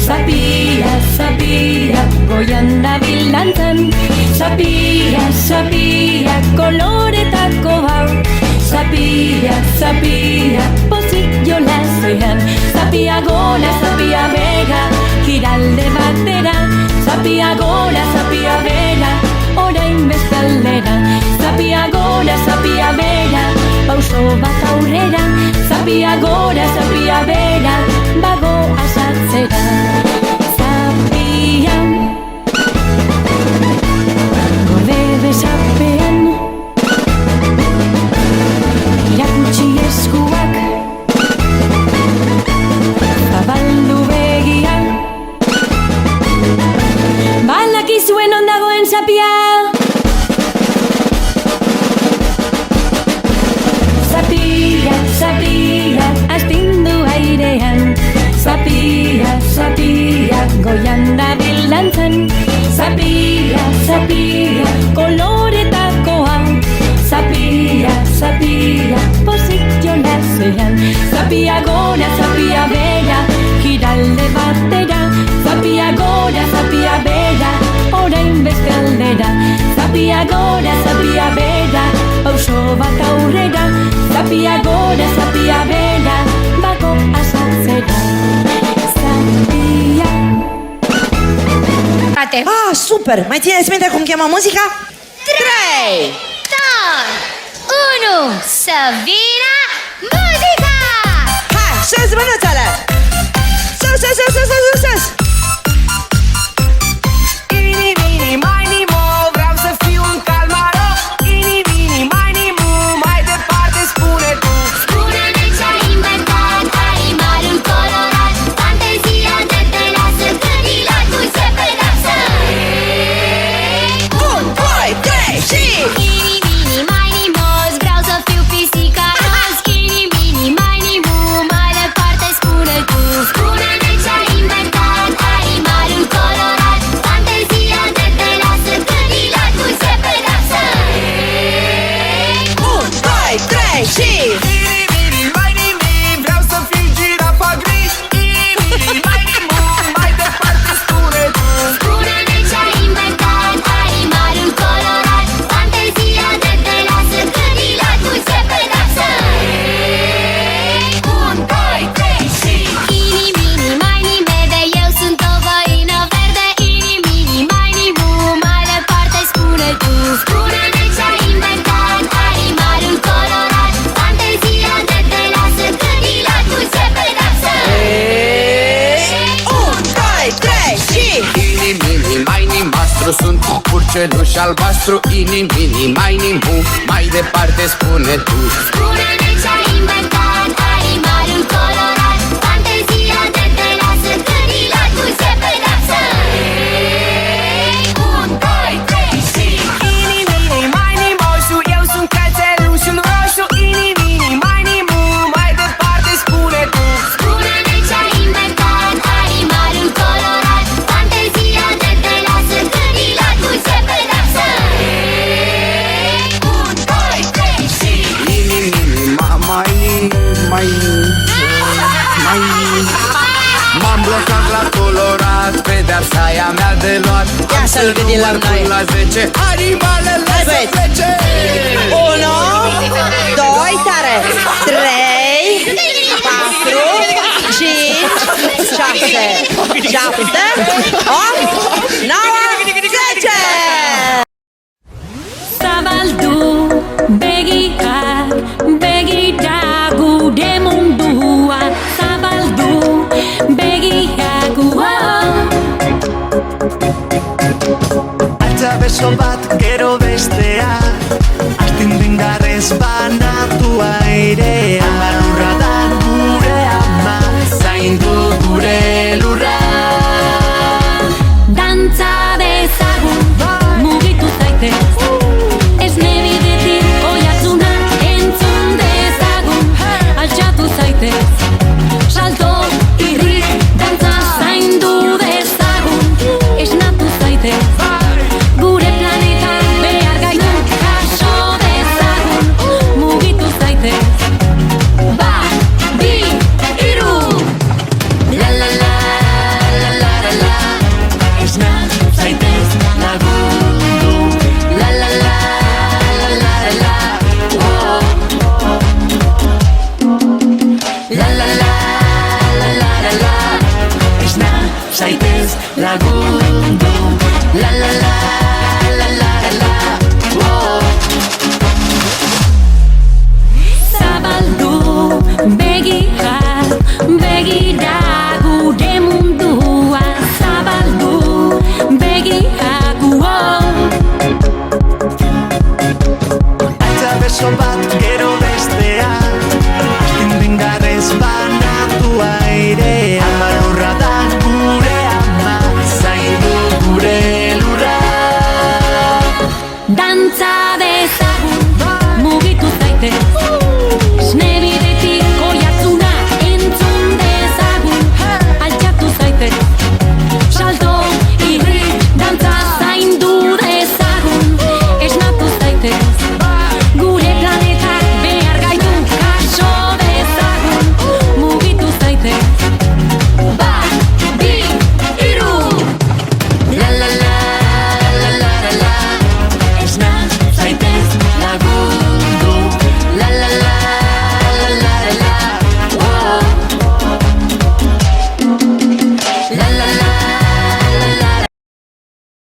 Zapia, zapia, goian dabil dantzan. Zapia, zapia, koloretako hau. Zapia, zapia, pozik jolasean. Zapia gora, zapia bera, giralde batera. Zapia gora, zapia bera, orain beste aldera. Zapia gora, zapia bera, pauso bat aurrera. Zapia gora, zapia bera, bago asatzera. Zapia gorde besapean, irakutsi eskuak, zabaldu begia. Balakizuen ondagoen zapia. Zapia, zapia, astindu airean. Zapia, zapia, goian dabil dantzan. Zapia, zapia, koloretakoa. Zapia, zapia, pozik jolasean. Zapia gora, zapia bera, giralde batera. Zapia gora, zapia bera, orain beste aldera. Zapia gora, zapia bera, pauso bat aurrera. Zapia gora, zapia bera, bago asatzera. Zapia. Ah, super! Mai țineți minte cum cheamă muzica? 3, 2, 1, să vină muzica! Hai, sus mânuțele! Sus, sus, sus, sus, sus, sus! Ini, mini, mini, mo, vreau să fiu un calmaro. Ini, mini, mini, mu, mai departe spune tu. Spune-ne ce-ai inventat, animalul colorat. Fantezia de te lasă, gândile tu se pedapsă. 1, 2, 3 și... Ini, mini, mini, moz, vreau să fiu pisica roz. Ini, mini, mini, mu, mai departe spune tu. Spune-ne ce-ai inventat, animalul colorat. Fantezia de te lasă, gândile tu se pedapsă. 1, 2, 3 și... Ini, mini, mini, mi, vreau să fiu girafa gri. Ini, mini, mini, mu, mai departe spune tu. Spune-ne ce-ai inventat, animalul colorat. Fantezia de te lasă, gândile tu se pedapsă. 1, 2, 3 și... Ini, mini, mini, mede, eu sunt o văină verde. Ini, mini, mini, mu, mai departe spune tu. Spune-ne ce-ai inventat, animalul colorat. Fantezia de te lasă, gândile tu se pedapsă. 1, 2, 3 și... Ini, mini, mini, mastru, sunt un purceluș albastru. Ini, mini, mini, mu, mai departe spune tu. Spune-ne ce-ai inventat, animalul colorat. Fantezia de te lasă, gândile tu se pedapsă. 1, 2, 3 și... Ini, mini, mini, moșu, eu sunt cățelușul roșu. Ini, mini, mini, mu, mai departe spune tu. Spune-ne ce-ai inventat, animalul colorat. Fantezia de te lasă, gândile tu se pedapsă. 1, 2, 3 și... Ini, mini, mini, m-am blocat la colorat, pedeapsa aia mea de luat. Ia să-l gândim la noi. La 10, animalele Hai, să băieți. plece. 1, 2, tare! 3, 4, 5, 6, 7, 8, 9, 10! Zabaldu begiak, begira gure mundua. Zabaldu begiak, Altza beso bat gero bestea, astindu indarrez banatu airea. Lurra da gure ama, zaindu gure lurra. dantza dezagun, mugitu zaitez. Esne bidetik oihartzuna entzun dezagun, altxatu zaitez. Salto, irri, dantza zaindu dezagun, esnatu zaitez. Gure planetan behar gaitu jaso dezagun, mugitu zaitez. baso bat gero bestea, astindengarrez banatu airea. Ama lurra da gure ama, zaindu gure lurra. Dantza